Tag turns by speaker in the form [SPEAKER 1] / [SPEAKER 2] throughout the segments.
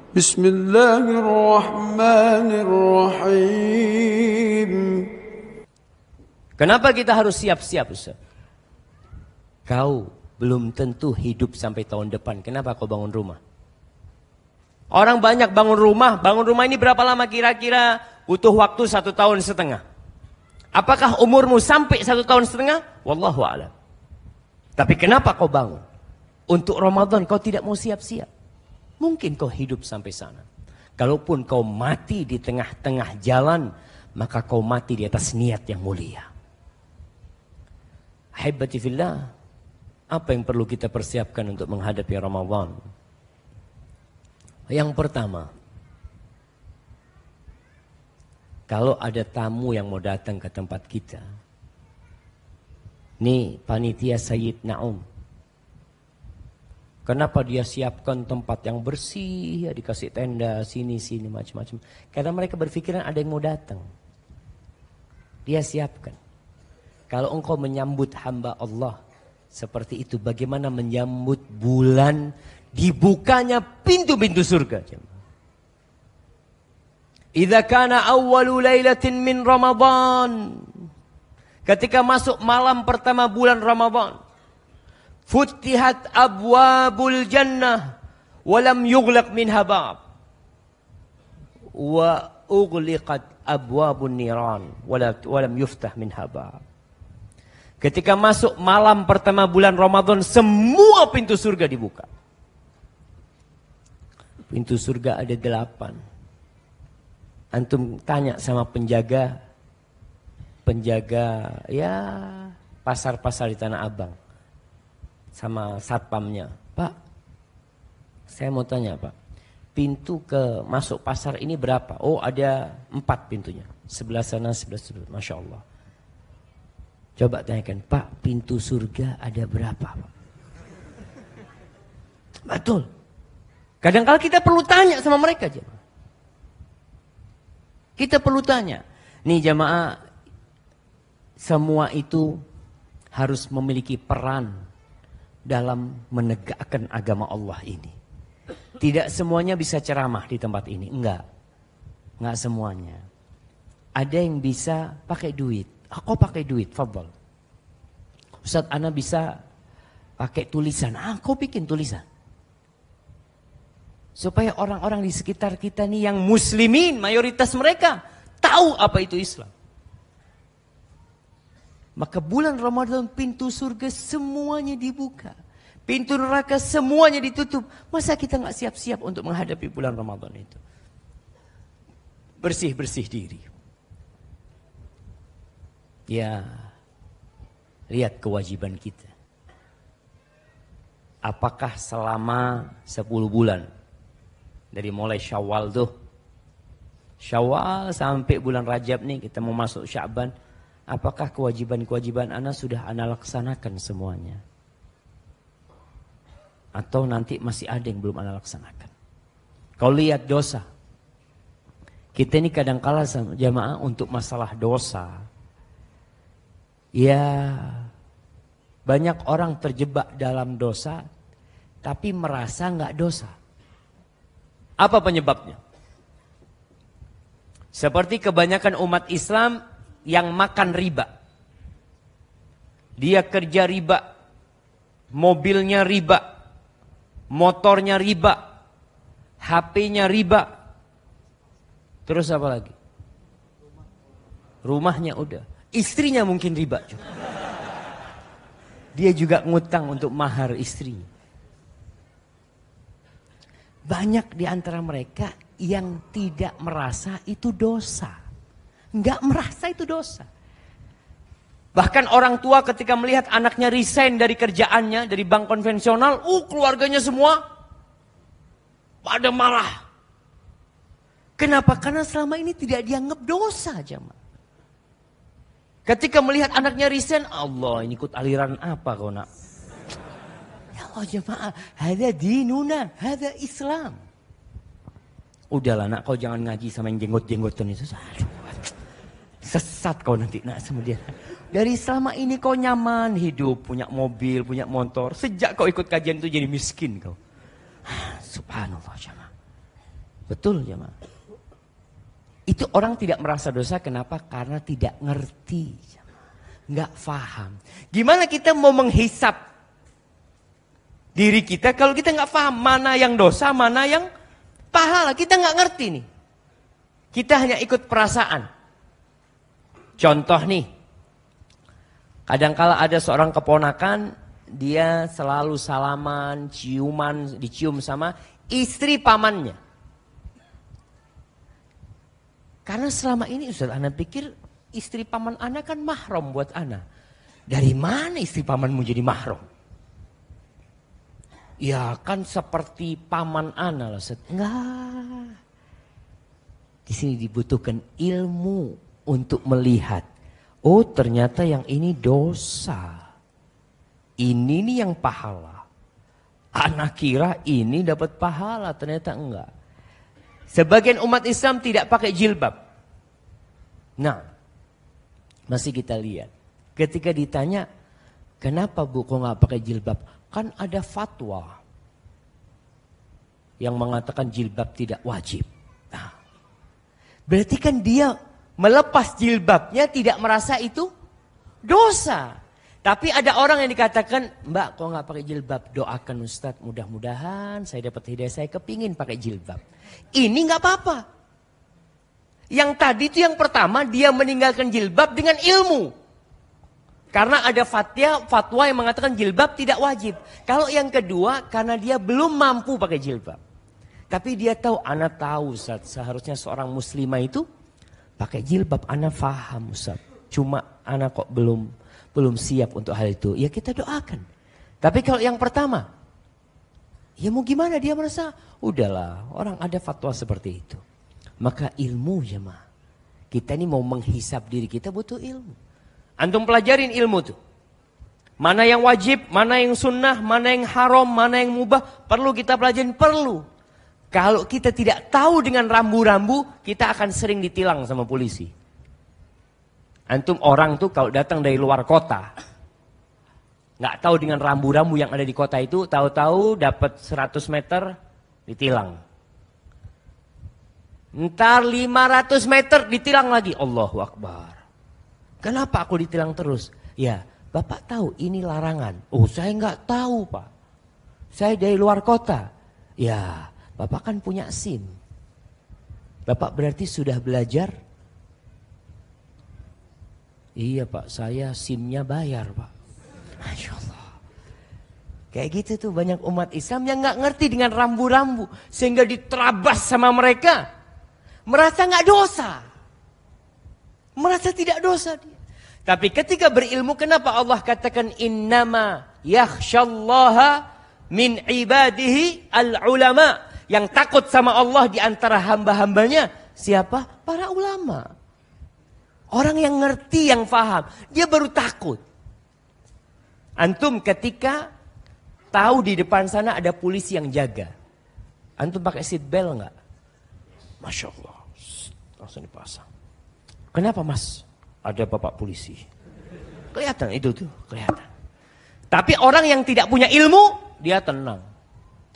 [SPEAKER 1] Bismillahirrahmanirrahim.
[SPEAKER 2] Kenapa kita harus siap-siap, Ustaz? Kau belum tentu hidup sampai tahun depan. Kenapa kau bangun rumah? Orang banyak bangun rumah ini berapa lama kira-kira? Butuh waktu 1,5 tahun. Apakah umurmu sampai 1,5 tahun? Wallahu a'lam. Tapi kenapa kau bangun? Untuk Ramadan kau tidak mau siap-siap. Mungkin kau hidup sampai sana. Kalaupun kau mati di tengah-tengah jalan, maka kau mati di atas niat yang mulia. Ahibbati fillah, apa yang perlu kita persiapkan untuk menghadapi Ramadan? Yang pertama, kalau ada tamu yang mau datang ke tempat kita, nih panitia Sayyid Naum, kenapa dia siapkan tempat yang bersih, ya dikasih tenda sini macam-macam. Karena mereka berpikiran ada yang mau datang. Dia siapkan. Kalau engkau menyambut hamba Allah seperti itu, bagaimana menyambut bulan dibukanya pintu-pintu surga? Idza kana awwalu lailatin min Ramadan, ketika masuk malam pertama bulan Ramadan, futihat abwabul jannah walam yughlaq minha bab wa ughliqat abwabun niran walam yuftah minha bab. Ketika masuk malam pertama bulan Ramadan, semua pintu surga dibuka. Pintu surga ada 8. Antum tanya sama penjaga ya pasar-pasar di Tanah Abang, sama satpamnya, Pak, saya mau tanya Pak, pintu ke masuk pasar ini berapa? Oh ada 4 pintunya, sebelah sana, sebelah sana, Masya Allah. Coba tanyakan, Pak, pintu surga ada berapa Pak? Betul. Kadang-kadang kita perlu tanya sama mereka, jemaah. Kita perlu tanya. Nih jemaah, semua itu harus memiliki peran dalam menegakkan agama Allah ini. Tidak semuanya bisa ceramah di tempat ini, enggak semuanya. Ada yang bisa pakai duit. Aku pakai duit, fadhal. Ustaz, ana bisa pakai tulisan. Aku bikin tulisan. Supaya orang-orang di sekitar kita nih yang muslimin, mayoritas mereka tahu apa itu Islam. Maka bulan Ramadan pintu surga semuanya dibuka. Pintu neraka semuanya ditutup. Masa kita nggak siap-siap untuk menghadapi bulan Ramadan itu? Bersih-bersih diri. Ya, lihat kewajiban kita. Apakah selama 10 bulan, dari mulai Syawal tuh, Syawal sampai bulan Rajab nih, kita mau masuk Sya'ban, apakah kewajiban-kewajiban ana sudah ana laksanakan semuanya? Atau nanti masih ada yang belum ana laksanakan? Kalau lihat dosa, kita ini kadang-kala sama jamaah untuk masalah dosa, ya, banyak orang terjebak dalam dosa, tapi merasa nggak dosa. Apa penyebabnya? Seperti kebanyakan umat Islam yang makan riba. Dia kerja riba, mobilnya riba, motornya riba, HP-nya riba. Terus apa lagi? Rumahnya udah. Istrinya mungkin riba juga. Dia juga ngutang untuk mahar istrinya. Banyak di antara mereka yang tidak merasa itu dosa. Enggak merasa itu dosa. Bahkan orang tua ketika melihat anaknya resign dari kerjaannya, dari bank konvensional, keluarganya semua pada marah. Kenapa? Karena selama ini tidak dianggap dosa, jemaah. Ketika melihat anaknya resign, Allah, ini ikut aliran apa kau nak? Ya Allah jemaah, hada dinuna, hada Islam. Udahlah nak, kau jangan ngaji sama yang jenggot-jenggotan itu. Aduh, sesat kau nanti nak sama dia. Dari selama ini kau nyaman hidup, punya mobil, punya motor. Sejak kau ikut kajian itu jadi miskin kau. Subhanallah jemaah. Betul jemaah. Itu orang tidak merasa dosa, kenapa? Karena tidak ngerti. Nggak paham. Gimana kita mau menghisap diri kita kalau kita nggak paham mana yang dosa, mana yang pahala. Kita nggak ngerti nih. Kita hanya ikut perasaan. Contoh nih. Kadangkala ada seorang keponakan, dia selalu salaman, ciuman, dicium sama istri pamannya. Karena selama ini Ustaz, ana pikir istri paman ana kan mahram buat ana. Dari mana istri pamanmu jadi mahram? Ya kan seperti paman ana lah Ustaz. Enggak. Di sini dibutuhkan ilmu untuk melihat. Oh ternyata yang ini dosa. Ini nih yang pahala. Ana kira ini dapat pahala, ternyata enggak. Sebagian umat Islam tidak pakai jilbab. Nah, masih kita lihat. Ketika ditanya, kenapa bu kok nggak pakai jilbab? Kan ada fatwa yang mengatakan jilbab tidak wajib. Nah, berarti kan dia melepas jilbabnya tidak merasa itu dosa. Tapi ada orang yang dikatakan, mbak kok nggak pakai jilbab? Doakan Ustadz, mudah-mudahan saya dapat hidayah, saya kepingin pakai jilbab. Ini nggak apa-apa. Yang tadi itu yang pertama, dia meninggalkan jilbab dengan ilmu. Karena ada fatwa yang mengatakan jilbab tidak wajib. Kalau yang kedua, karena dia belum mampu pakai jilbab. Tapi dia tahu, ana tahu Ustadz, seharusnya seorang muslimah itu pakai jilbab. Ana faham Ustadz, cuma ana kok belum siap untuk hal itu, ya kita doakan. Tapi kalau yang pertama, ya mau gimana, dia merasa, udahlah orang ada fatwa seperti itu. Maka ilmu jemaah. Kita ini mau menghisap diri kita butuh ilmu. Antum pelajarin ilmu tuh. Mana yang wajib, mana yang sunnah, mana yang haram, mana yang mubah, perlu kita pelajarin, perlu. Kalau kita tidak tahu dengan rambu-rambu, kita akan sering ditilang sama polisi. Antum orang tuh kalau datang dari luar kota, nggak tahu dengan rambu-rambu yang ada di kota itu, tahu-tahu dapat 100 meter ditilang. Ntar 500 meter ditilang lagi. Allahu Akbar. Kenapa aku ditilang terus? Ya, Bapak tahu ini larangan. Oh, saya nggak tahu Pak. Saya dari luar kota. Ya, Bapak kan punya SIM. Bapak berarti sudah belajar. Iya Pak, saya SIM-nya bayar Pak. Masya Allah. Kayak gitu tuh banyak umat Islam yang gak ngerti dengan rambu-rambu. Sehingga diterabas sama mereka. Merasa gak dosa. Merasa tidak dosa dia. Tapi ketika berilmu, kenapa Allah katakan innama yakhshallaha min ibadihi al-ulama. Yang takut sama Allah di antara hamba-hambanya. Siapa? Para ulama. Orang yang ngerti, yang paham, dia baru takut. Antum ketika tahu di depan sana ada polisi yang jaga, antum pakai seat belt nggak? Masya Allah, langsung dipasang. Kenapa mas? Ada bapak polisi. Kelihatan itu tuh, kelihatan. Tapi orang yang tidak punya ilmu, dia tenang.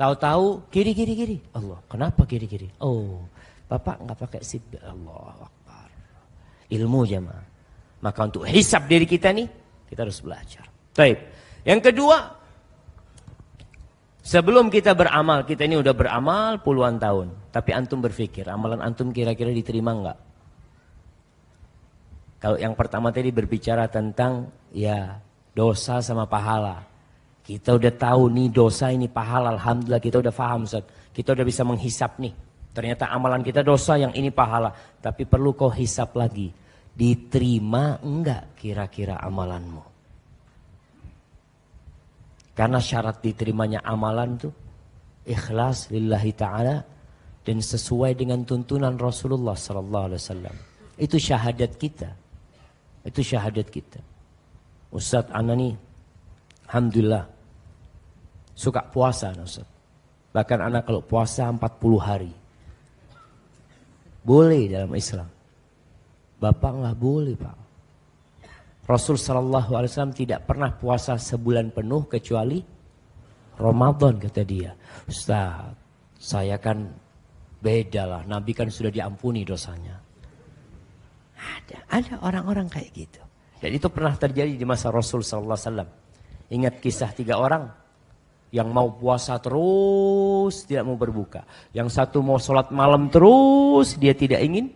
[SPEAKER 2] Tahu-tahu kiri. Allah, kenapa kiri? Oh, bapak nggak pakai seat belt. Allah. Ilmu jemaah. Maka untuk hisab diri kita nih, kita harus belajar. Baik. Yang kedua, sebelum kita beramal, kita ini udah beramal puluhan tahun. Tapi antum berpikir, amalan antum kira-kira diterima enggak? Kalau yang pertama tadi berbicara tentang ya dosa sama pahala. Kita udah tahu nih dosa ini pahala, alhamdulillah kita udah paham Ustaz. Kita udah bisa menghisap nih. Ternyata amalan kita dosa, yang ini pahala. Tapi perlu kau hisap lagi. Diterima enggak kira-kira amalanmu? Karena syarat diterimanya amalan tuh ikhlas lillahi ta'ala dan sesuai dengan tuntunan Rasulullah SAW. Itu syahadat kita. Itu syahadat kita. Ustadz ana nih, alhamdulillah suka puasa Ustadz. Bahkan anak kalau puasa 40 hari. Boleh dalam Islam. Bapak nggak boleh Pak. Rasul SAW tidak pernah puasa sebulan penuh kecuali Ramadan kata dia. Ustaz, saya kan Bedalah, Nabi kan sudah diampuni dosanya. Ada orang-orang kayak gitu. Dan itu pernah terjadi di masa Rasul sallallahu alaihi wasallam. Ingat kisah 3 orang yang mau puasa terus tidak mau berbuka. Yang satu mau sholat malam terus dia tidak ingin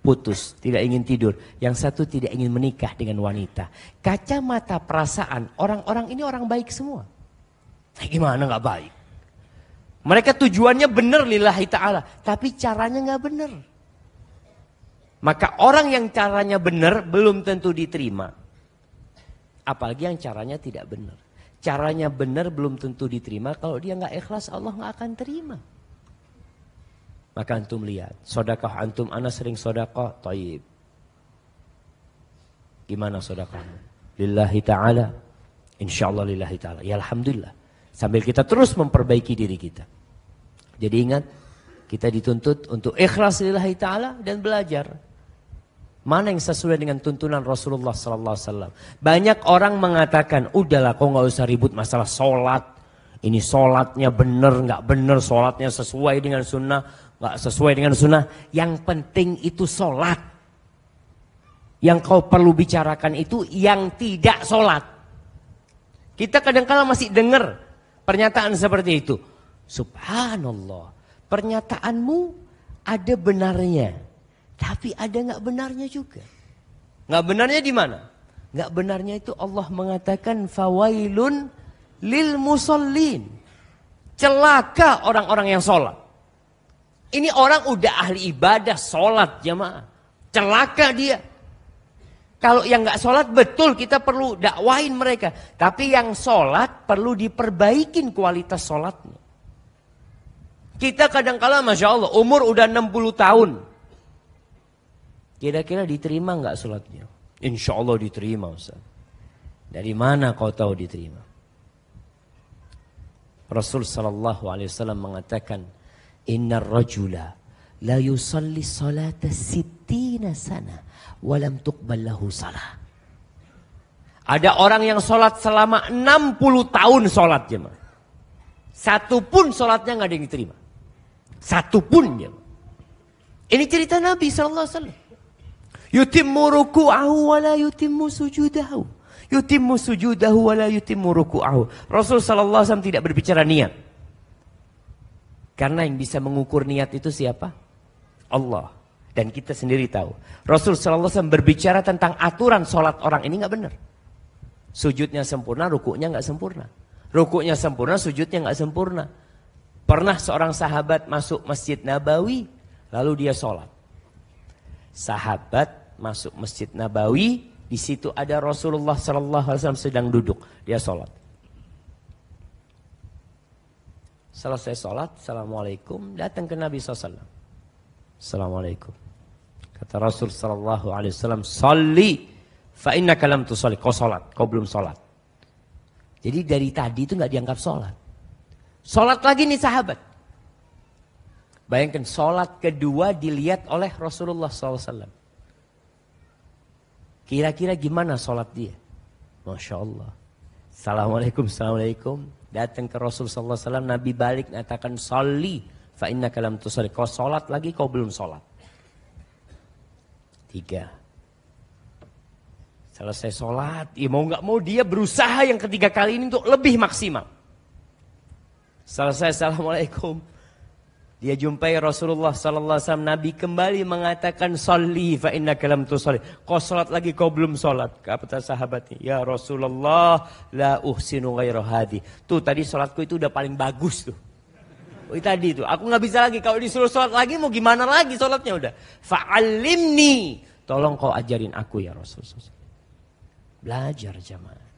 [SPEAKER 2] putus, tidak ingin tidur. Yang satu tidak ingin menikah dengan wanita. Kacamata perasaan orang-orang ini orang baik semua. Gimana nggak baik? Mereka tujuannya benar lillahi ta'ala, tapi caranya nggak benar. Maka orang yang caranya benar belum tentu diterima. Apalagi yang caranya tidak benar. Caranya benar belum tentu diterima, kalau dia nggak ikhlas Allah nggak akan terima. Maka antum lihat, sedekah antum, ana sering sedekah, thayyib. Gimana sedekahmu? Lillahi ta'ala. Insyaallah lillahi ta'ala. Ya alhamdulillah. Sambil kita terus memperbaiki diri kita. Jadi ingat, kita dituntut untuk ikhlas lillahi ta'ala dan belajar. Mana yang sesuai dengan tuntunan Rasulullah sallallahu alaihi wasallam. Banyak orang mengatakan, udahlah kau nggak usah ribut masalah sholat. Ini sholatnya benar, nggak benar, sholatnya sesuai dengan sunnah, nggak sesuai dengan sunnah. Yang penting itu sholat. Yang kau perlu bicarakan itu yang tidak sholat. Kita kadang-kadang masih dengar pernyataan seperti itu. Subhanallah, pernyataanmu ada benarnya, tapi ada nggak benarnya juga. Nggak benarnya di mana? Nggak benarnya itu Allah mengatakan fawailun lil musallin. Celaka orang-orang yang sholat. Ini orang udah ahli ibadah sholat jamaah. Celaka dia. Kalau yang nggak sholat betul kita perlu dakwain mereka. Tapi yang sholat perlu diperbaikin kualitas sholatnya. Kita kadang-kala Masya Allah umur udah 60 tahun. Kira-kira diterima nggak sholatnya? Insya Allah diterima Ustaz. Dari mana kau tahu diterima? Rasul sallallahu alaihi wasallam mengatakan, Innar rajula la yusalli salata 60 sana walam tuqbal lahu salah. Ada orang yang sholat selama 60 tahun sholat jemaah. Satu pun sholatnya nggak ada yang diterima. Satu pun jemaah. Ini cerita Nabi sallallahu alaihi wasallam. Yutimmu ruku'ahu wa la yutimmu sujudahu. Yutimmu sujudahu wa la yutimmu ruku'ahu. Rasul sallallahu alaihi wasallam tidak berbicara niat. Karena yang bisa mengukur niat itu siapa? Allah. Dan kita sendiri tahu. Rasul sallallahu alaihi wasallam berbicara tentang aturan sholat orang ini nggak benar. Sujudnya sempurna, rukuknya nggak sempurna. Rukuknya sempurna, sujudnya nggak sempurna. Pernah seorang sahabat masuk Masjid Nabawi, lalu dia sholat. Sahabat masuk Masjid Nabawi, di situ ada Rasulullah sallallahu alaihi wasallam sedang duduk, dia sholat. Selesai sholat, assalamualaikum, datang ke Nabi SAW. Assalamualaikum. Kata Rasul sallallahu alaihi wasallam, "Shalli fa innaka lam tusalli." Kau sholat, kau belum sholat. Jadi dari tadi itu nggak dianggap sholat. Sholat lagi nih sahabat. Bayangkan sholat kedua dilihat oleh Rasulullah SAW. Kira-kira gimana sholat dia? Masya Allah. Assalamualaikum, assalamualaikum. Datang ke Rasul SAW, Nabi balik mengatakan, "Shalli fa innaka lam tusalli." Kau sholat lagi, kau belum sholat. 3. Selesai sholat, ya mau nggak mau dia berusaha yang ketiga kali ini untuk lebih maksimal. Selesai assalamualaikum, dia jumpai Rasulullah sallallahu alaihi wasallam. Nabi kembali mengatakan, "Shalli fa innaka lam tusalli." Kau salat lagi, kau belum salat. Kata sahabatnya, "Ya Rasulullah, la uhsinu ghaira hadi." Tuh tadi salatku itu udah paling bagus tuh. Oh, tadi itu, aku nggak bisa lagi. Kalau disuruh salat lagi mau gimana lagi salatnya udah. Fa'allimni. Tolong kau ajarin aku ya Rasulullah. Belajar jamaah.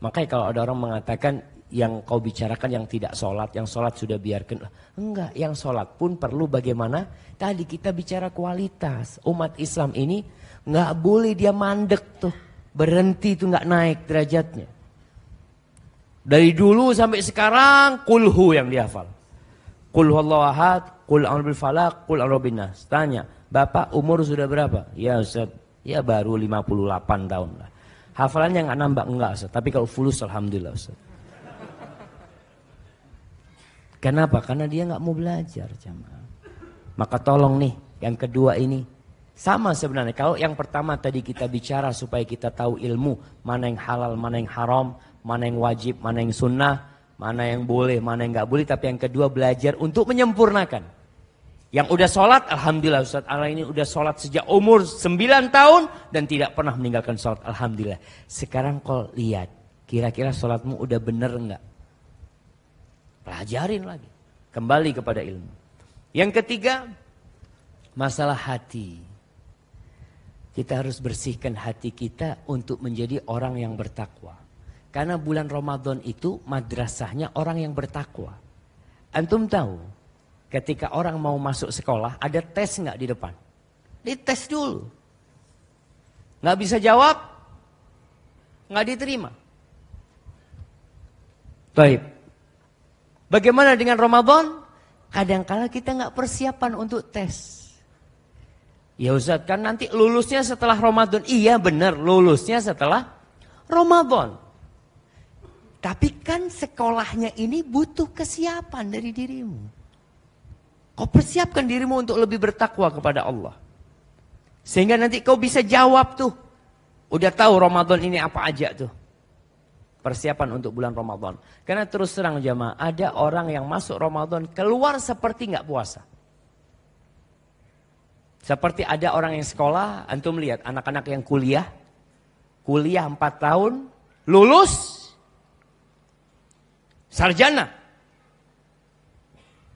[SPEAKER 2] Makanya kalau ada orang mengatakan yang kau bicarakan yang tidak sholat, yang sholat sudah biarkan. Enggak, yang sholat pun perlu bagaimana? Tadi kita bicara kualitas. Umat Islam ini nggak boleh dia mandek tuh. Berhenti tuh nggak naik derajatnya. Dari dulu sampai sekarang, kulhu yang dihafal. Qul huwallahu ahad, qul a'udzu bil falaq, qul a'udzu bin nas. Tanya, Bapak umur sudah berapa? Ya Ustaz, ya baru 58 tahun lah. Hafalannya nggak nambah, enggak Ustaz. Tapi kalau fulus alhamdulillah Ustaz. Kenapa? Karena dia nggak mau belajar jamaah. Maka tolong nih, yang kedua ini. Sama sebenarnya, kalau yang pertama tadi kita bicara supaya kita tahu ilmu. Mana yang halal, mana yang haram, mana yang wajib, mana yang sunnah, mana yang boleh, mana yang gak boleh. Tapi yang kedua belajar untuk menyempurnakan. Yang udah sholat, alhamdulillah Ustaz Ala ini udah sholat sejak umur 9 tahun dan tidak pernah meninggalkan sholat, alhamdulillah. Sekarang kau lihat, kira-kira sholatmu udah bener enggak? Pelajarin lagi, kembali kepada ilmu. Yang ketiga, masalah hati. Kita harus bersihkan hati kita untuk menjadi orang yang bertakwa. Karena bulan Ramadan itu madrasahnya orang yang bertakwa. Antum tahu, ketika orang mau masuk sekolah, ada tes nggak di depan? Dites dulu. Nggak bisa jawab, nggak diterima. Baik. Bagaimana dengan Ramadan? Kadang-kala kita nggak persiapan untuk tes. Ya Ustaz, kan nanti lulusnya setelah Ramadan. Iya benar, lulusnya setelah Ramadan. Tapi kan sekolahnya ini butuh kesiapan dari dirimu. Kau persiapkan dirimu untuk lebih bertakwa kepada Allah. Sehingga nanti kau bisa jawab tuh. Udah tahu Ramadan ini apa aja tuh. Persiapan untuk bulan Ramadan. Karena terus terang jamaah, ada orang yang masuk Ramadan keluar seperti nggak puasa. Seperti ada orang yang sekolah, antum lihat anak-anak yang kuliah 4 tahun, lulus, sarjana.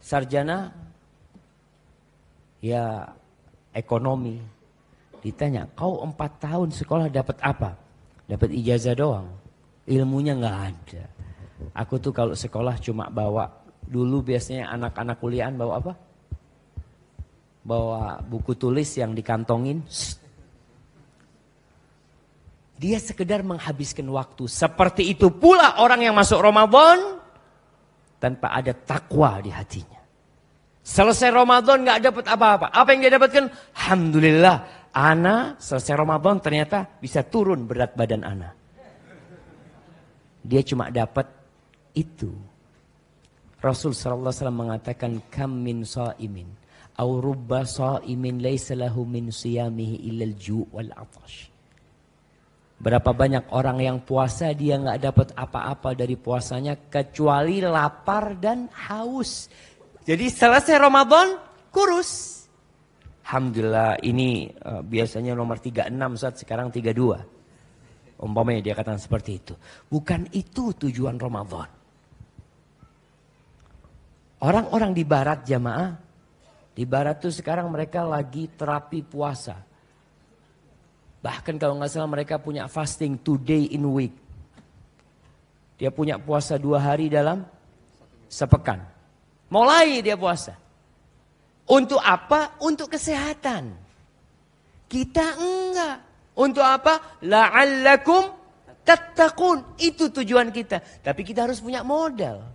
[SPEAKER 2] Sarjana, ya ekonomi. Ditanya, kau 4 tahun sekolah dapat apa? Dapat ijazah doang. Ilmunya nggak ada. Aku tuh kalau sekolah cuma bawa, dulu biasanya anak-anak kuliahan bawa apa? Bawa buku tulis yang dikantongin. Dia sekedar menghabiskan waktu. Seperti itu pula orang yang masuk Ramadan tanpa ada takwa di hatinya. Selesai Ramadan gak dapat apa-apa. Apa yang dia dapatkan? Alhamdulillah, ana selesai Ramadan ternyata bisa turun berat badan ana. Dia cuma dapat itu. Rasul sallallahu alaihi wasallam mengatakan kam min shaimin aw rubba shaimin laisa lahu min siyamihi illa al-ju' wal 'atash. Berapa banyak orang yang puasa dia nggak dapat apa-apa dari puasanya kecuali lapar dan haus. Jadi selesai Ramadan kurus. Alhamdulillah ini biasanya nomor 36 saat sekarang 32. Umpamanya dia katakan seperti itu. Bukan itu tujuan Ramadan. Orang-orang di barat jamaah. Di barat tuh sekarang mereka lagi terapi puasa. Bahkan kalau nggak salah mereka punya fasting 2 day in week. Dia punya puasa 2 hari dalam sepekan. Mulai dia puasa. Untuk apa? Untuk kesehatan. Kita enggak. Untuk apa? La'allakum tattaqun. Itu tujuan kita. Tapi kita harus punya modal.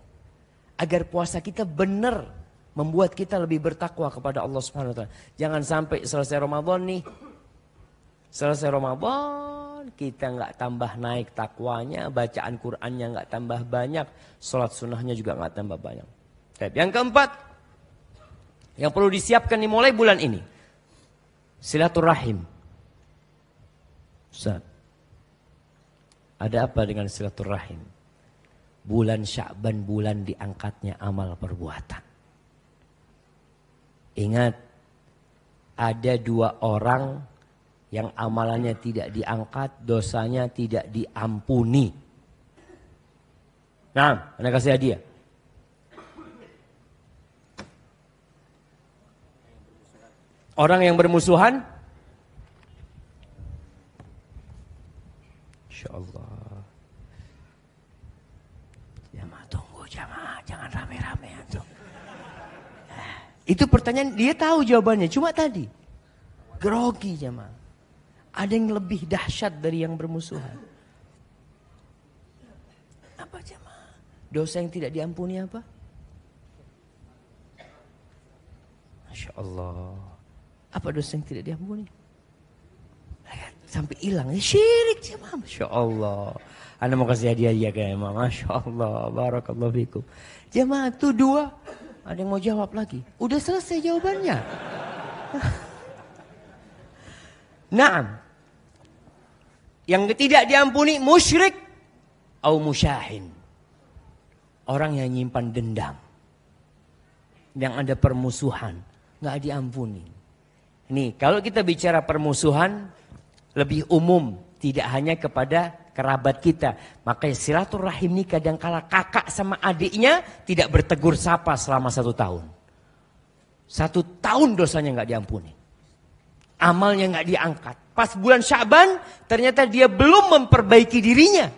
[SPEAKER 2] Agar puasa kita benar. Membuat kita lebih bertakwa kepada Allah Subhanahu wa taala. Jangan sampai selesai Ramadan nih. Selesai Ramadan kita nggak tambah naik takwanya, bacaan Qur'annya nggak tambah banyak, sholat sunnahnya juga nggak tambah banyak. Yang keempat, yang perlu disiapkan dimulai bulan ini, silaturahim. Ustaz, ada apa dengan silaturahim? Bulan Sya'ban bulan diangkatnya amal perbuatan. Ingat, ada 2 orang yang amalannya tidak diangkat, dosanya tidak diampuni. Nah, Anda kasih hadiah. Orang yang bermusuhan, insyaallah. Jamaah tunggu jamaah, jangan rame-rame antum. Itu pertanyaan dia tahu jawabannya, cuma tadi grogi jamaah. Ada yang lebih dahsyat dari yang bermusuhan. Apa jemaah? Dosa yang tidak diampuni apa? Masya Allah. Apa dosa yang tidak diampuni? Sampai hilang. Syirik jemaah. Masya Allah. Anda mau kasih hadiah ya kayak Masya Allah. Barakallahu fikum. Jemaah itu 2 Ada yang mau jawab lagi? Udah selesai jawabannya. Naam. Yang tidak diampuni musyrik atau musyahin. Orang yang nyimpan dendam. Yang ada permusuhan. Nggak diampuni. Nih, kalau kita bicara permusuhan, lebih umum. Tidak hanya kepada kerabat kita. Makanya silaturahim ini kadangkala kakak sama adiknya tidak bertegur sapa selama 1 tahun. 1 tahun dosanya nggak diampuni. Amalnya nggak diangkat. Pas bulan Sya'ban ternyata dia belum memperbaiki dirinya.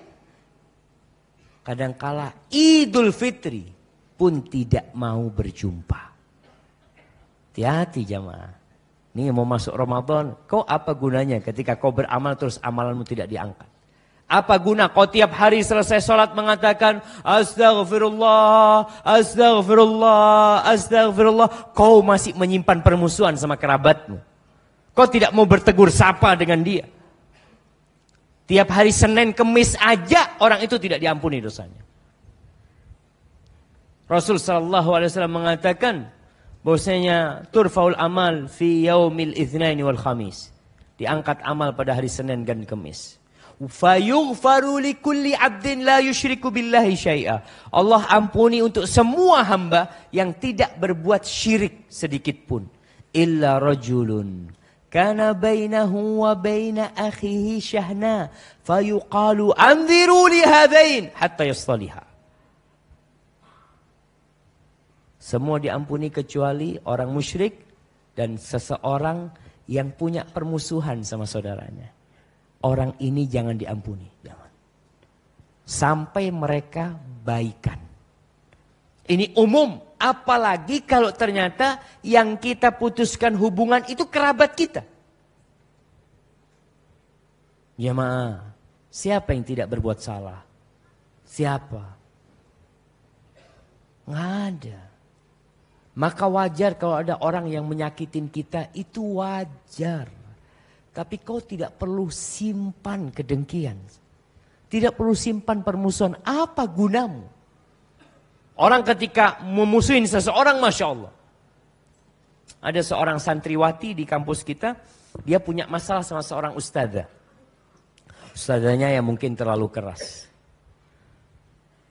[SPEAKER 2] Kadangkala Idul Fitri pun tidak mau berjumpa. Hati-hati jamaah. Nih mau masuk Ramadan, kau apa gunanya ketika kau beramal terus amalanmu tidak diangkat? Apa guna kau tiap hari selesai sholat mengatakan Astaghfirullah, Astaghfirullah, Astaghfirullah. Kau masih menyimpan permusuhan sama kerabatmu. Kau tidak mau bertegur sapa dengan dia. Tiap hari Senin Kemis aja orang itu tidak diampuni dosanya. Rasul SAW mengatakan bahwasanya turfaul amal fi yaumil itsnaini wal khamis. Diangkat amal pada hari Senin dan Kamis. Fayughfaru likulli 'abdin la yusyriku billahi syai'a. Allah ampuni untuk semua hamba yang tidak berbuat syirik sedikit pun. Illa rajulun kana bainahu wa baina akhihi syahna fayuqalu anziru li hadain hatta yastaliha. Semua diampuni kecuali orang musyrik dan seseorang yang punya permusuhan sama saudaranya. Orang ini jangan diampuni. Jangan. Sampai mereka baikan. Ini umum. Apalagi kalau ternyata yang kita putuskan hubungan itu kerabat kita. Jemaah, siapa yang tidak berbuat salah? Siapa? Nggak ada. Maka wajar kalau ada orang yang menyakitin kita, itu wajar. Tapi kau tidak perlu simpan kedengkian. Tidak perlu simpan permusuhan. Apa gunamu? Orang ketika memusuhin seseorang, Masya Allah. Ada seorang santriwati di kampus kita, dia punya masalah sama seorang ustadzah. Ustadzahnya yang mungkin terlalu keras.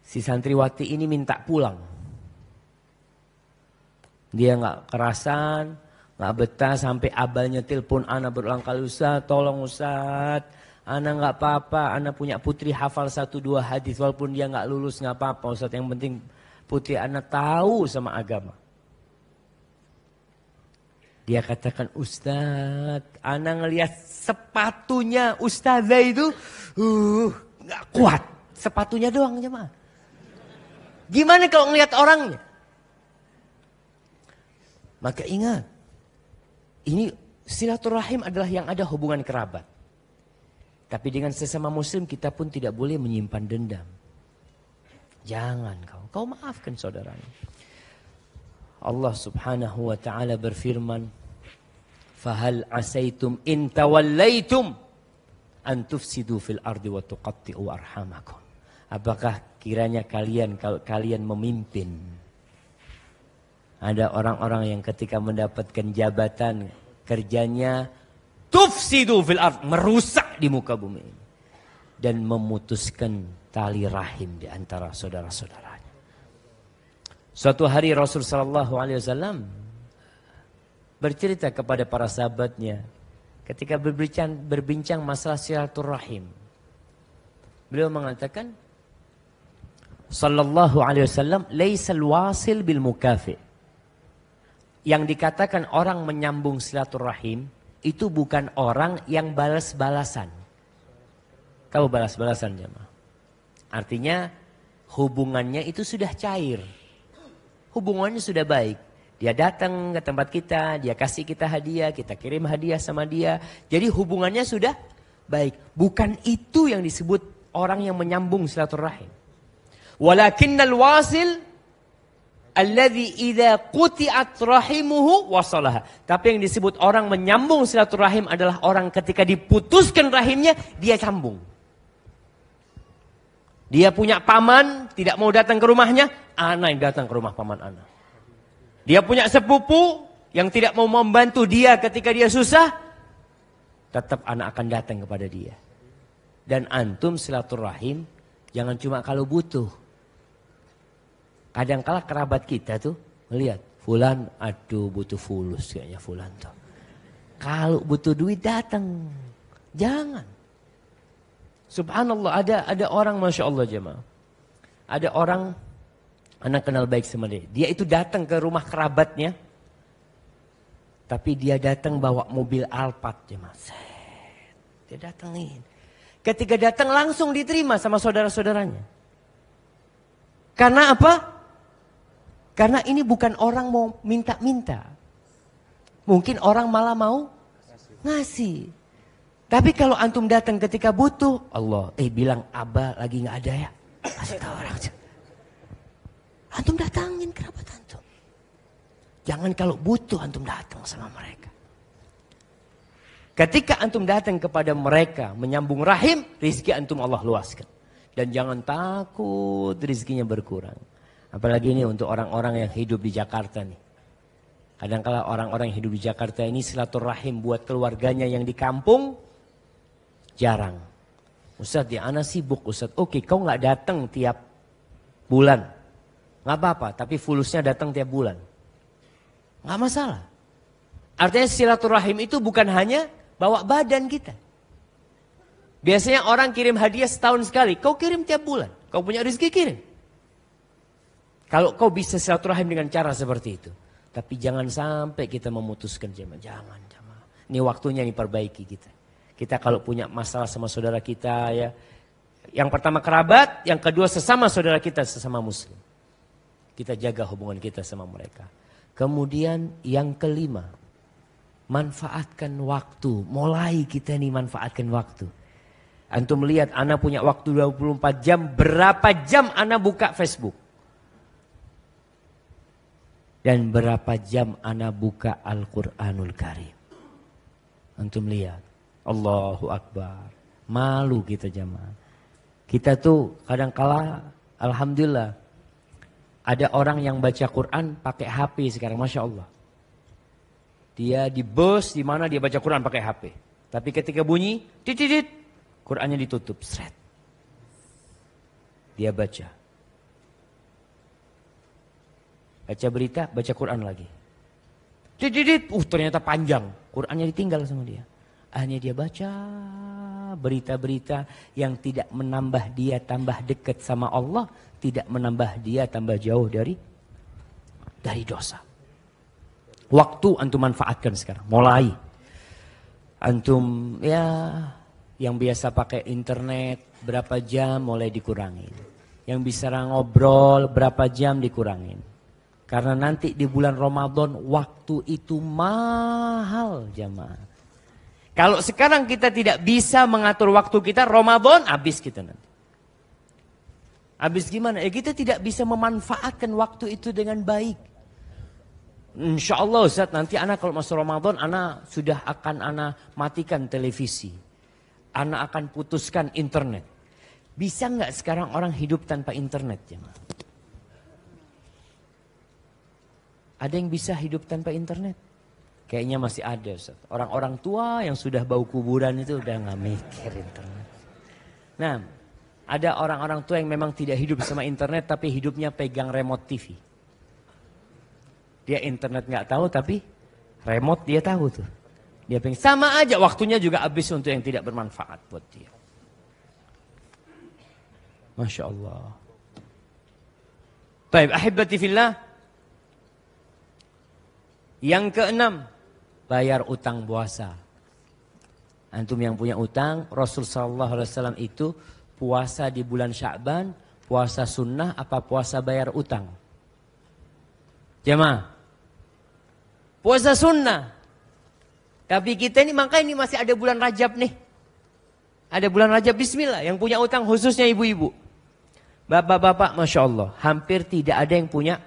[SPEAKER 2] Si santriwati ini minta pulang. Dia nggak kerasan, nggak betah sampai abahnya telepon ana berulang kali, Ustaz, tolong Ustaz, ana nggak apa-apa, ana punya putri hafal 1-2 hadis walaupun dia nggak lulus nggak apa-apa Ustaz, yang penting putri ana tahu sama agama. Dia katakan, Ustaz, ana ngelihat sepatunya Ustazah itu nggak kuat, sepatunya doang jemaah. Gimana kalau ngelihat orangnya? Maka ingat, ini silaturahim adalah yang ada hubungan kerabat. Tapi dengan sesama muslim kita pun tidak boleh menyimpan dendam. Jangan kau maafkan saudaranya. Allah subhanahu wa ta'ala berfirman, Fahal asaitum in tawallaitum an tufsidu fil ardi wa tuqatti'u arhamakum. Apakah kiranya kalau kalian memimpin, ada orang-orang yang ketika mendapatkan jabatan kerjanya tufsidu fil ard, merusak di muka bumi ini dan memutuskan tali rahim di antara saudara-saudaranya. Suatu hari Rasul sallallahu alaihi wasallam bercerita kepada para sahabatnya ketika berbincang masalah silaturahim. Beliau mengatakan sallallahu alaihi wasallam laisal wasil bil mukafi. Yang dikatakan orang menyambung silaturahim itu bukan orang yang balas-balasan. Kau balas-balasan jemaah. Artinya hubungannya itu sudah cair. Hubungannya sudah baik. Dia datang ke tempat kita, dia kasih kita hadiah, kita kirim hadiah sama dia. Jadi hubungannya sudah baik. Bukan itu yang disebut orang yang menyambung silaturahim. Walakinnal wasil alladzi idza quti'at rahimuhu wasalaha. Tapi yang disebut orang menyambung silaturahim adalah orang ketika diputuskan rahimnya, dia sambung. Dia punya paman, tidak mau datang ke rumahnya, ana yang datang ke rumah paman ana. Dia punya sepupu yang tidak mau membantu dia ketika dia susah, tetap anak akan datang kepada dia. Dan antum silaturahim jangan cuma kalau butuh. Kadang-kala kerabat kita tuh melihat, fulan aduh butuh fulus kayaknya fulan tuh. Kalau butuh duit datang. Jangan. Subhanallah, ada orang Masya Allah jemaah. Ada orang, anak kenal baik sama dia. Dia itu datang ke rumah kerabatnya. Tapi dia datang bawa mobil Alphard jemaah. Dia datangin. Ketika datang langsung diterima sama saudara-saudaranya. Karena apa? Karena ini bukan orang mau minta-minta. Mungkin orang malah mau ngasih. Tapi kalau antum datang ketika butuh, Allah, bilang Abah lagi nggak ada ya. Kasih tahu orang. Antum datangin kerabat antum. Jangan kalau butuh antum datang sama mereka. Ketika antum datang kepada mereka menyambung rahim, rizki antum Allah luaskan. Dan jangan takut rizkinya berkurang. Apalagi ini untuk orang-orang yang hidup di Jakarta nih. Kadang-kala orang-orang yang hidup di Jakarta ini silaturahim buat keluarganya yang di kampung jarang. Ustadz ya ana sibuk Ustadz. Oke, kau nggak datang tiap bulan. Nggak apa-apa, tapi fulusnya datang tiap bulan. Nggak masalah. Artinya silaturahim itu bukan hanya bawa badan kita. Biasanya orang kirim hadiah setahun sekali. Kau kirim tiap bulan. Kau punya rezeki kirim. Kalau kau bisa silaturahim dengan cara seperti itu. Tapi jangan sampai kita memutuskan jemaah. Jangan. Ini waktunya diperbaiki kita. Kita kalau punya masalah sama saudara kita ya. Yang pertama kerabat. Yang kedua sesama saudara kita, sesama muslim. Kita jaga hubungan kita sama mereka. Kemudian yang kelima. Manfaatkan waktu. Mulai kita nih manfaatkan waktu. Antum melihat anak punya waktu 24 jam. Berapa jam anak buka Facebook? Dan berapa jam anak buka Al-Quranul Karim? Antum lihat. Allahu Akbar. Malu kita jamaah. Kita tuh kadang-kala alhamdulillah. Ada orang yang baca Quran pakai HP sekarang. Masya Allah. Dia di bus, di mana dia baca Quran pakai HP. Tapi ketika bunyi, titit, Qurannya ditutup. Sret. Dia baca. Baca berita, baca Quran lagi. Ternyata panjang. Qurannya ditinggal sama dia. Akhirnya dia baca berita-berita yang tidak menambah dia tambah dekat sama Allah. Tidak menambah dia tambah jauh dari dosa. Waktu antum manfaatkan sekarang. Mulai. Antum ya yang biasa pakai internet berapa jam mulai dikurangin. Yang bisa ngobrol berapa jam dikurangin. Karena nanti di bulan Ramadan waktu itu mahal jamaah. Kalau sekarang kita tidak bisa mengatur waktu kita, Ramadan habis kita nanti. Habis gimana? Kita tidak bisa memanfaatkan waktu itu dengan baik. Insya Allah Ustaz, nanti anak kalau masuk Ramadan, anak sudah akan matikan televisi. Anak akan putuskan internet. Bisa nggak sekarang orang hidup tanpa internet jamaah? Ada yang bisa hidup tanpa internet? Kayaknya masih ada Ustaz. Orang-orang tua yang sudah bau kuburan itu udah gak mikir internet. Nah, ada orang-orang tua yang memang tidak hidup sama internet tapi hidupnya pegang remote TV. Dia internet gak tahu tapi remote dia tahu tuh. Dia pengen sama aja waktunya juga habis untuk yang tidak bermanfaat buat dia. Masya Allah. Baik, ahibati fillah. Yang keenam, bayar utang puasa. Antum yang punya utang, Rasul sallallahu alaihi wasallam itu puasa di bulan Sya'ban, puasa sunnah apa puasa bayar utang? Jemaah. Puasa sunnah. Tapi kita ini makanya ini masih ada bulan Rajab nih. Ada bulan Rajab, bismillah, yang punya utang khususnya ibu-ibu. Bapak-bapak, Masya Allah, hampir tidak ada yang punya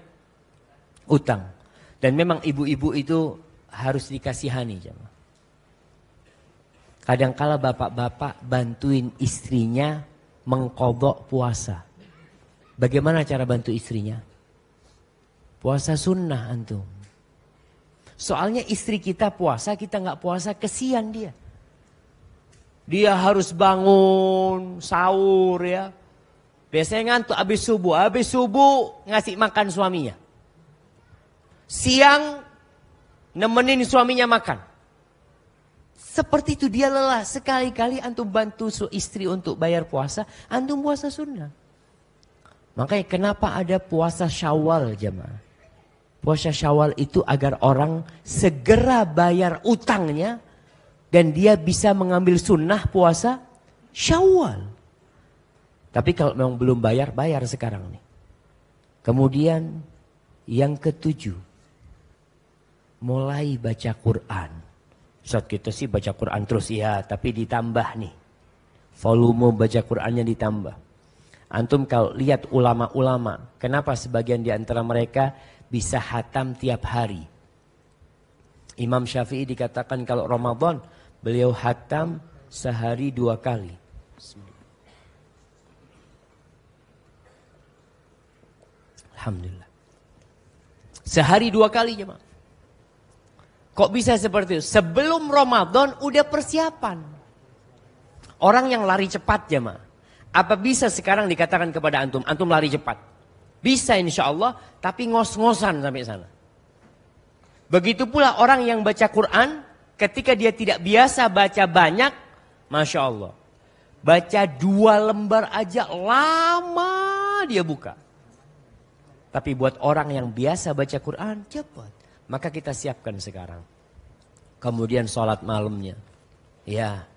[SPEAKER 2] utang. Dan memang ibu-ibu itu harus dikasihani. Kadang-kala bapak-bapak bantuin istrinya mengqadha puasa. Bagaimana cara bantu istrinya? Puasa sunnah antum. Soalnya istri kita puasa, kita nggak puasa, kesian dia. Dia harus bangun, sahur ya. Biasanya ngantuk habis subuh ngasih makan suaminya. Siang nemenin suaminya makan. Seperti itu dia lelah. Sekali-kali antum bantu istri untuk bayar puasa, antum puasa sunnah. Makanya kenapa ada puasa Syawal jemaah? Puasa Syawal itu agar orang segera bayar utangnya dan dia bisa mengambil sunnah puasa Syawal. Tapi kalau memang belum bayar, bayar sekarang nih. Kemudian yang ketujuh, mulai baca Quran. Saat kita sih baca Quran terus ya, tapi ditambah nih. Volume baca Qurannya ditambah. Antum kalau lihat ulama-ulama, kenapa sebagian di antara mereka bisa hatam tiap hari? Imam Syafi'i dikatakan kalau Ramadan beliau hatam sehari 2 kali. Alhamdulillah. Sehari 2 kali jemaah. Kok bisa seperti itu? Sebelum Ramadan udah persiapan. Orang yang lari cepat jemaah. Apa bisa sekarang dikatakan kepada antum, antum lari cepat? Bisa insya Allah, tapi ngos-ngosan sampai sana. Begitu pula orang yang baca Quran, ketika dia tidak biasa baca banyak, Masya Allah. Baca 2 lembar aja lama dia buka. Tapi buat orang yang biasa baca Quran, cepat. Maka kita siapkan sekarang. Kemudian sholat malamnya. Ya,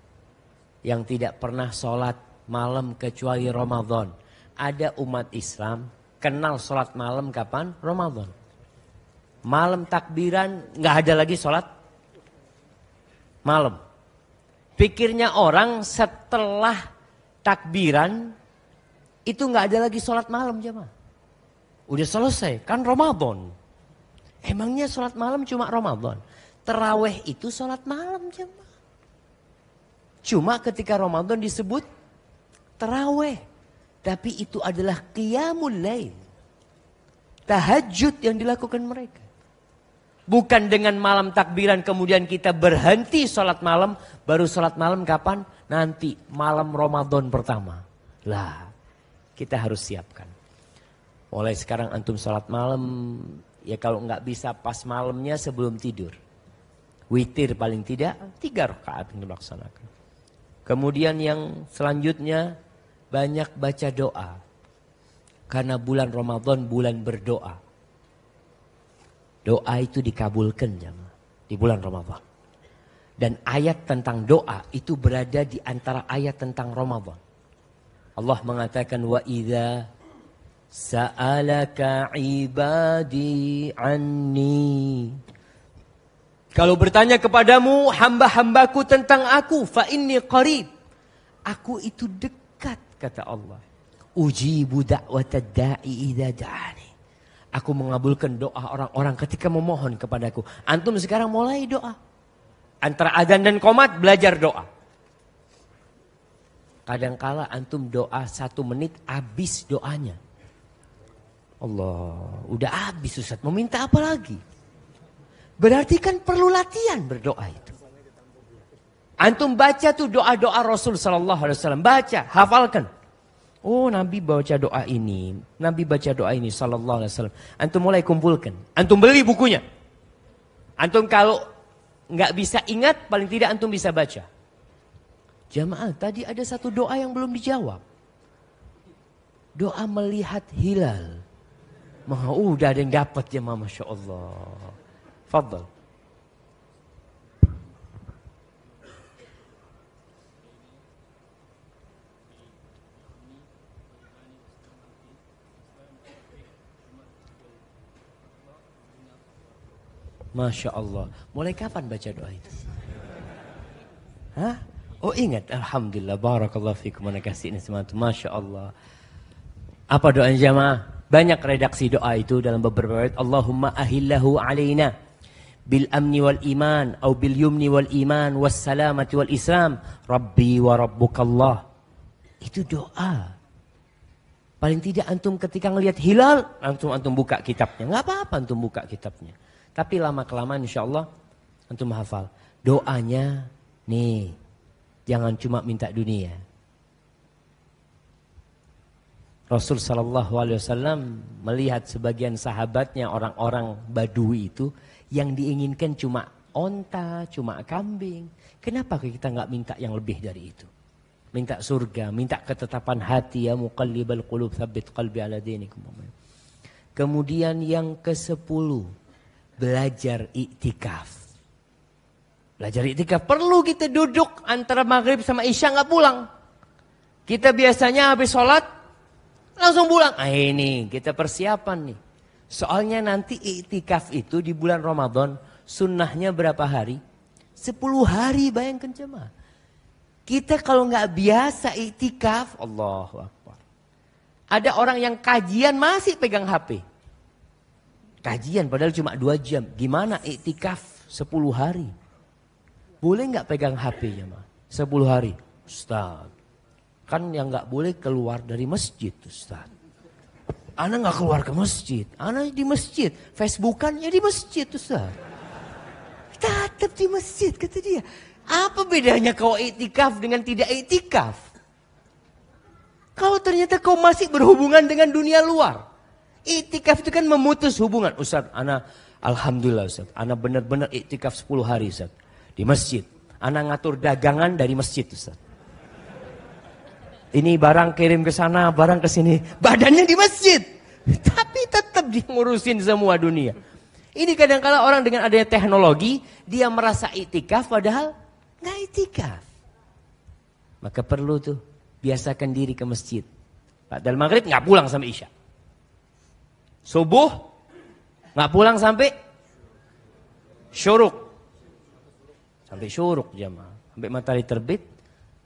[SPEAKER 2] yang tidak pernah sholat malam kecuali Ramadan. Ada umat Islam kenal sholat malam kapan? Ramadan. Malam takbiran nggak ada lagi sholat malam. Pikirnya orang setelah takbiran itu nggak ada lagi sholat malam jemaah. Udah selesai, kan Ramadan. Emangnya sholat malam cuma Ramadan? Tarawih itu sholat malam jemaah. Cuma ketika Ramadan disebut tarawih. Tapi itu adalah qiyamul lail. Tahajud yang dilakukan mereka. Bukan dengan malam takbiran kemudian kita berhenti sholat malam. Baru sholat malam kapan? Nanti malam Ramadan pertama. Lah, kita harus siapkan. Mulai sekarang antum sholat malam, ya kalau nggak bisa pas malamnya sebelum tidur. Witir paling tidak 3 rakaat yang dilaksanakan. Kemudian yang selanjutnya banyak baca doa. Karena bulan Ramadan bulan berdoa. Doa itu dikabulkan jemaah di bulan Ramadan. Dan ayat tentang doa itu berada di antara ayat tentang Ramadan. Allah mengatakan wa idza sa'alaka ibadi anni. Kalau bertanya kepadamu hamba-hambaku tentang aku, fa inni qarib. Aku itu dekat kata Allah. Ujibu da'watad da'i idza da'ani. Aku mengabulkan doa orang-orang ketika memohon kepadaku. Antum sekarang mulai doa. Antara adzan dan qomat belajar doa. Kadangkala antum doa 1 menit habis doanya. Allah, udah habis Ustaz, mau minta apa lagi? Berarti kan perlu latihan berdoa itu. Antum baca tuh doa-doa Rasul sallallahu alaihi wasallam, baca, hafalkan. Oh, Nabi baca doa ini, Nabi baca doa ini sallallahu alaihi wasallam. Antum mulai kumpulkan, antum beli bukunya. Antum kalau nggak bisa ingat, paling tidak antum bisa baca. Jamaah, tadi ada satu doa yang belum dijawab. Doa melihat hilal. Udah ada yang dapat ya Masya Allah. Fadal. Masya Allah. Mulai kapan baca doa itu? Hah? Oh ingat. Alhamdulillah. Barakallahu fikum. Kasih ini semua. Masya Allah. Apa doa jamaah? Banyak redaksi doa itu dalam beberapa ayat. Allahumma ahillahu alaina bil amni wal iman atau bil yumni wal iman was salamati wal islam rabbi wa rabbukallah. Itu doa. Paling tidak antum ketika ngelihat hilal, langsung antum buka kitabnya. Nggak apa-apa antum buka kitabnya. Tapi lama-kelamaan insya Allah antum hafal. Doanya nih, jangan cuma minta dunia. Rasul Shallallahu Alaihi Wasallam melihat sebagian sahabatnya orang-orang Badui itu yang diinginkan cuma onta, cuma kambing. Kenapa kita nggak minta yang lebih dari itu? Minta surga, minta ketetapan hati, ya muqallibal qulub tsabbit qalbi ala dinik. Kemudian yang ke-10, belajar iktikaf. Belajar iktikaf, perlu kita duduk antara maghrib sama isya nggak pulang. Kita biasanya habis sholat langsung pulang. Ini kita persiapan nih. Soalnya nanti iktikaf itu di bulan Ramadan, sunnahnya berapa hari? 10 hari, bayangkan jemaah. Kita kalau nggak biasa iktikaf, Allahu Akbar. Ada orang yang kajian masih pegang HP. Kajian padahal cuma 2 jam. Gimana iktikaf 10 hari? Boleh nggak pegang HP ya, Ma? 10 hari. Ustaz, kan yang nggak boleh keluar dari masjid, Ustaz. Ana nggak keluar ke masjid. Ana di masjid. Facebookannya di masjid, Ustaz. Tetap di masjid, kata dia. Apa bedanya kau iktikaf dengan tidak iktikaf? Kalau ternyata kau masih berhubungan dengan dunia luar. Iktikaf itu kan memutus hubungan. Ustaz, ana alhamdulillah Ustaz. Ana benar-benar iktikaf 10 hari Ustaz. Di masjid. Ana ngatur dagangan dari masjid Ustaz. Ini barang kirim ke sana, barang ke sini. Badannya di masjid. Tapi tetap dia ngurusin semua dunia. Ini kadang-kala orang dengan adanya teknologi, dia merasa iktikaf padahal nggak iktikaf. Maka perlu tuh biasakan diri ke masjid. Padahal maghrib nggak pulang sampai isya. Subuh nggak pulang sampai syuruk. Sampai syuruk jamaah. Sampai matahari terbit.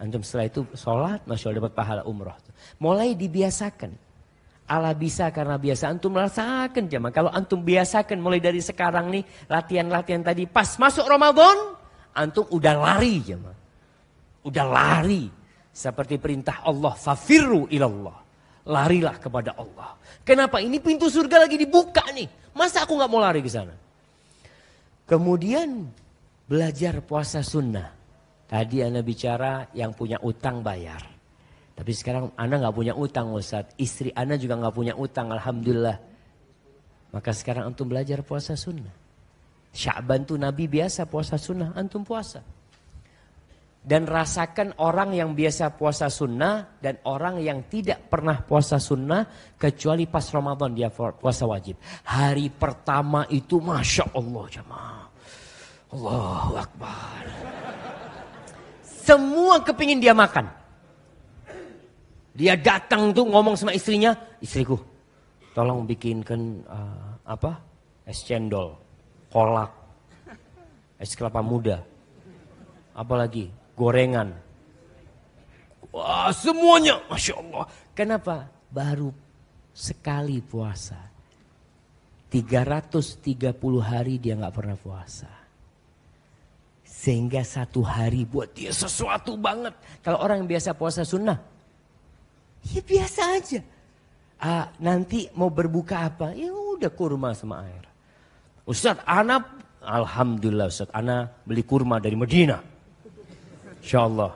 [SPEAKER 2] Antum setelah itu sholat, masya Allah dapat pahala umroh. Mulai dibiasakan. Allah bisa karena biasa. Antum merasakan jamaah. Kalau antum biasakan mulai dari sekarang nih. Latihan-latihan tadi pas masuk Ramadan. Antum udah lari jemaah. Udah lari. Seperti perintah Allah. Fafirru ilallah. Larilah kepada Allah. Kenapa? Ini pintu surga lagi dibuka nih. Masa aku gak mau lari ke sana? Kemudian belajar puasa sunnah. Tadi Ana bicara yang punya utang bayar. Tapi sekarang Ana gak punya utang Ustaz. Istri Ana juga gak punya utang. Alhamdulillah. Maka sekarang antum belajar puasa sunnah. Sya'ban tuh Nabi biasa puasa sunnah, antum puasa. Dan rasakan orang yang biasa puasa sunnah dan orang yang tidak pernah puasa sunnah kecuali pas Ramadan dia puasa wajib. Hari pertama itu Masya Allah jemaah. Allahu Akbar. Semua kepingin dia makan. Dia datang tuh ngomong sama istrinya, istriku tolong bikinkan es cendol. Kolak, es kelapa muda, apalagi gorengan. Wah semuanya, Masya Allah. Kenapa? Baru sekali puasa. 330 hari dia gak pernah puasa. Sehingga 1 hari buat dia sesuatu banget. Kalau orang yang biasa puasa sunnah, ya biasa aja. Nanti mau berbuka apa? Ya udah kurma sama air. Ustaz, ana alhamdulillah Ustaz, ana beli kurma dari Madinah. Insyaallah.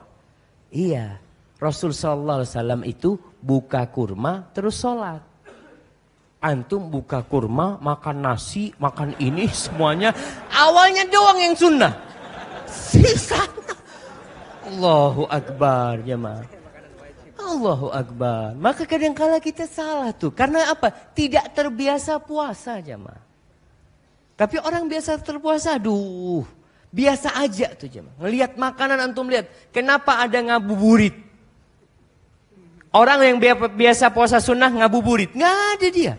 [SPEAKER 2] Iya, Rasul sallallahu alaihi wasallam itu buka kurma terus sholat. Antum buka kurma, makan nasi, makan ini semuanya awalnya doang yang sunnah. Sisanya Allahu Akbar jemaah. Allahu Akbar. Maka kadang-kala kita salah tuh. Karena apa? Tidak terbiasa puasa jemaah. Tapi orang biasa terpuasa, aduh, biasa aja tuh jemaah. Ngelihat makanan antum lihat, kenapa ada ngabuburit? Orang yang biasa puasa sunnah ngabuburit, nggak ada dia.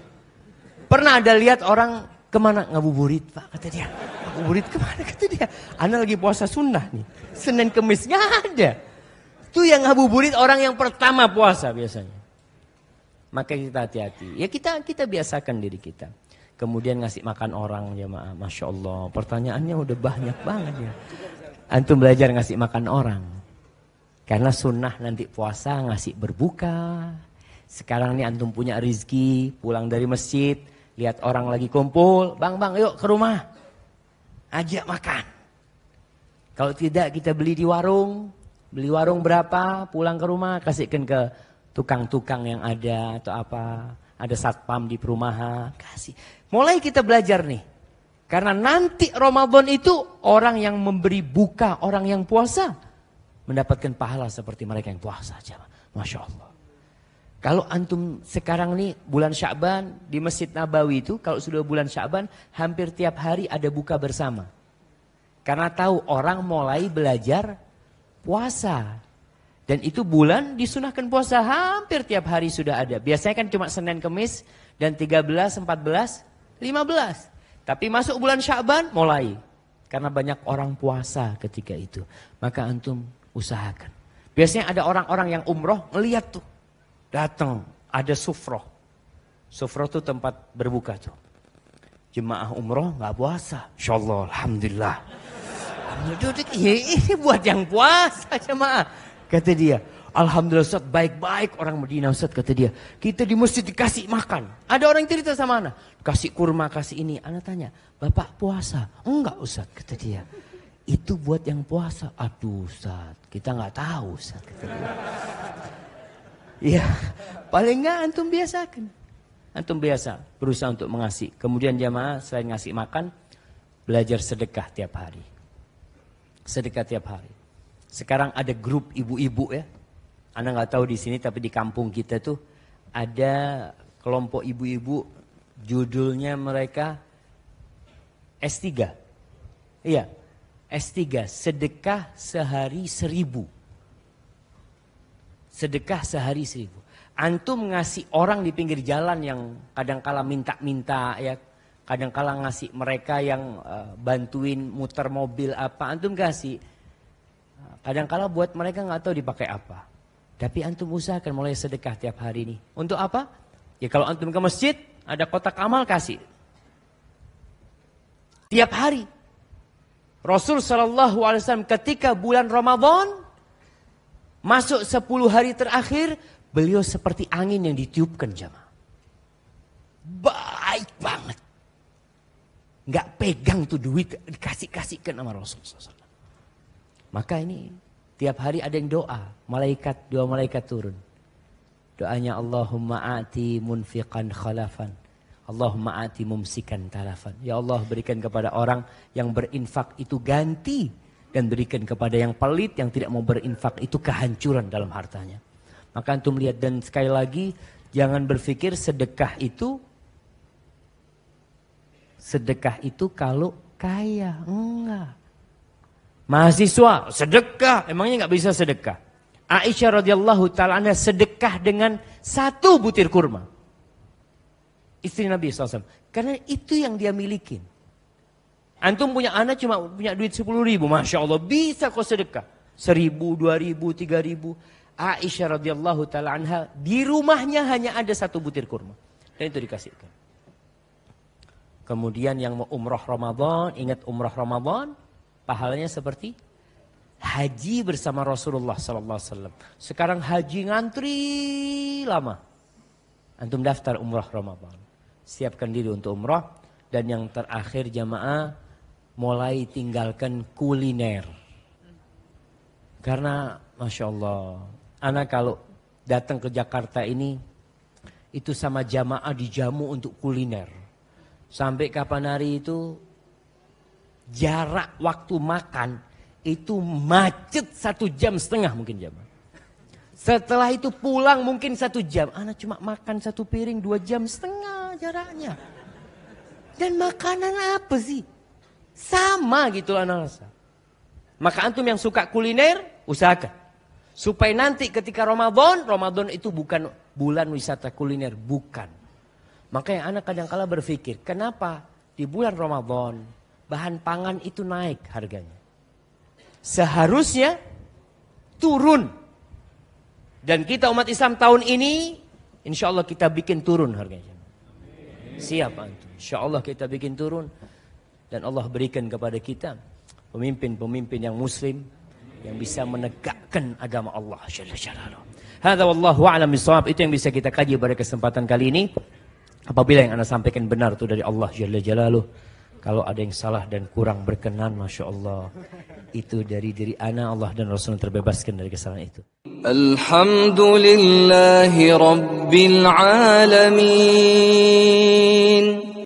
[SPEAKER 2] Pernah ada lihat orang kemana ngabuburit Pak, kata dia. Ngabuburit kemana kata dia? Ana lagi puasa sunnah nih, Senin Kemis nggak ada. Itu yang ngabuburit orang yang pertama puasa biasanya. Maka kita hati-hati. Ya kita biasakan diri kita. Kemudian ngasih makan orang jemaah. Masya Allah. Pertanyaannya udah banyak banget ya. Antum belajar ngasih makan orang. Karena sunnah nanti puasa ngasih berbuka. Sekarang nih antum punya rizki, pulang dari masjid, lihat orang lagi kumpul, bang yuk ke rumah, ajak makan. Kalau tidak kita beli di warung, beli warung berapa, pulang ke rumah kasihkan ke tukang-tukang yang ada atau apa, ada satpam di perumahan, kasih. Mulai kita belajar nih, karena nanti Ramadan itu orang yang memberi buka, orang yang puasa mendapatkan pahala seperti mereka yang puasa aja, masya Allah. Kalau antum sekarang nih bulan Sya'ban di Masjid Nabawi itu kalau sudah bulan Sya'ban hampir tiap hari ada buka bersama. Karena tahu orang mulai belajar puasa. Dan itu bulan disunahkan puasa hampir tiap hari sudah ada. Biasanya kan cuma Senin Kemis dan 13, 14, 15. Tapi masuk bulan Sya'ban mulai. Karena banyak orang puasa ketika itu. Maka antum usahakan. Biasanya ada orang-orang yang umroh ngelihat tuh. Datang, ada sufroh. Sufroh itu tempat berbuka tuh. Jemaah umroh nggak puasa. Insyaallah, alhamdulillah. Ini buat yang puasa jemaah. Kata dia, alhamdulillah Ustaz, baik-baik orang Madinah Ustaz, kata dia. Kita di masjid dikasih makan. Ada orang cerita sama anak, kasih kurma, kasih ini. Anak tanya, Bapak puasa? Enggak Ustaz, kata dia. Itu buat yang puasa. Aduh Ustaz, kita nggak tahu Ustaz, kata dia. Ya, paling enggak antum biasakan. Antum biasa berusaha untuk mengasih. Kemudian jamaah selain ngasih makan, belajar sedekah tiap hari. Sedekah tiap hari. Sekarang ada grup ibu-ibu ya. Anda nggak tahu di sini tapi di kampung kita tuh ada kelompok ibu-ibu judulnya mereka S3. Iya, S3, sedekah sehari 1000. Sedekah sehari 1000. Antum ngasih orang di pinggir jalan yang kadangkala minta-minta ya. Kadangkala ngasih mereka yang bantuin muter mobil apa. Antum kasih. Kadangkala buat mereka nggak tahu dipakai apa. Tapi antum usahakan mulai sedekah tiap hari nih. Untuk apa? Ya kalau antum ke masjid ada kotak amal kasih. Tiap hari. Rasul SAW ketika bulan Ramadan masuk 10 hari terakhir, beliau seperti angin yang ditiupkan jamaah. Baik banget. Nggak pegang tuh duit, dikasih-kasihkan sama Rasulullah SAW. Maka ini tiap hari ada yang doa, dua malaikat turun. Doanya Allahumma a'ti munfiqan khalafan. Allahumma a'ti mumsikan talafan. Ya Allah berikan kepada orang yang berinfak itu ganti. Dan berikan kepada yang pelit, yang tidak mau berinfak itu kehancuran dalam hartanya. Maka antum lihat dan sekali lagi jangan berpikir sedekah itu kalau kaya. Enggak. Mahasiswa sedekah, emangnya nggak bisa sedekah. Aisyah radhiyallahu taala anha sedekah dengan 1 butir kurma. Istri Nabi SAW. Karena itu yang dia milikin. Antum punya anak cuma punya duit 10.000, Masya Allah bisa kau sedekah. 1.000, 2.000, 3.000. Aisyah radhiyallahu taala anha di rumahnya hanya ada 1 butir kurma. Dan itu dikasihkan. Kemudian yang mau umrah Ramadan, ingat umrah Ramadan, pahalanya seperti haji bersama Rasulullah SAW. Sekarang haji ngantri lama. Antum daftar umrah Ramadan. Siapkan diri untuk umrah. Dan yang terakhir jamaah, mulai tinggalkan kuliner. Karena Masya Allah, anak kalau datang ke Jakarta ini, itu sama jamaah dijamu untuk kuliner. Sampai kapan hari itu, jarak waktu makan, itu macet 1,5 jam mungkin jamaah. Setelah itu pulang mungkin 1 jam. Anak cuma makan 1 piring 2,5 jam jaraknya. Dan makanan apa sih? Sama gitu anak rasa. Maka antum yang suka kuliner, usahakan. Supaya nanti ketika Ramadan itu bukan bulan wisata kuliner, bukan. Maka yang anak kadang-kala berpikir, kenapa di bulan Ramadan bahan pangan itu naik harganya? Seharusnya turun. Dan kita umat Islam tahun ini, insya Allah kita bikin turun harganya. Siap antum. Insya Allah kita bikin turun. Dan Allah berikan kepada kita pemimpin-pemimpin yang muslim, yang bisa menegakkan agama Allah Jalla Jalaluhu. Hadza wallahu a'lam bishawab. Itu yang bisa kita kaji pada kesempatan kali ini. Apabila yang Anda sampaikan benar itu dari Allah Jalla Jalaluhu. Kalau ada yang salah dan kurang berkenan, Masya Allah, itu dari diri ana, Allah dan Rasul terbebaskan dari kesalahan itu.
[SPEAKER 1] Alhamdulillahi Rabbil Alamin.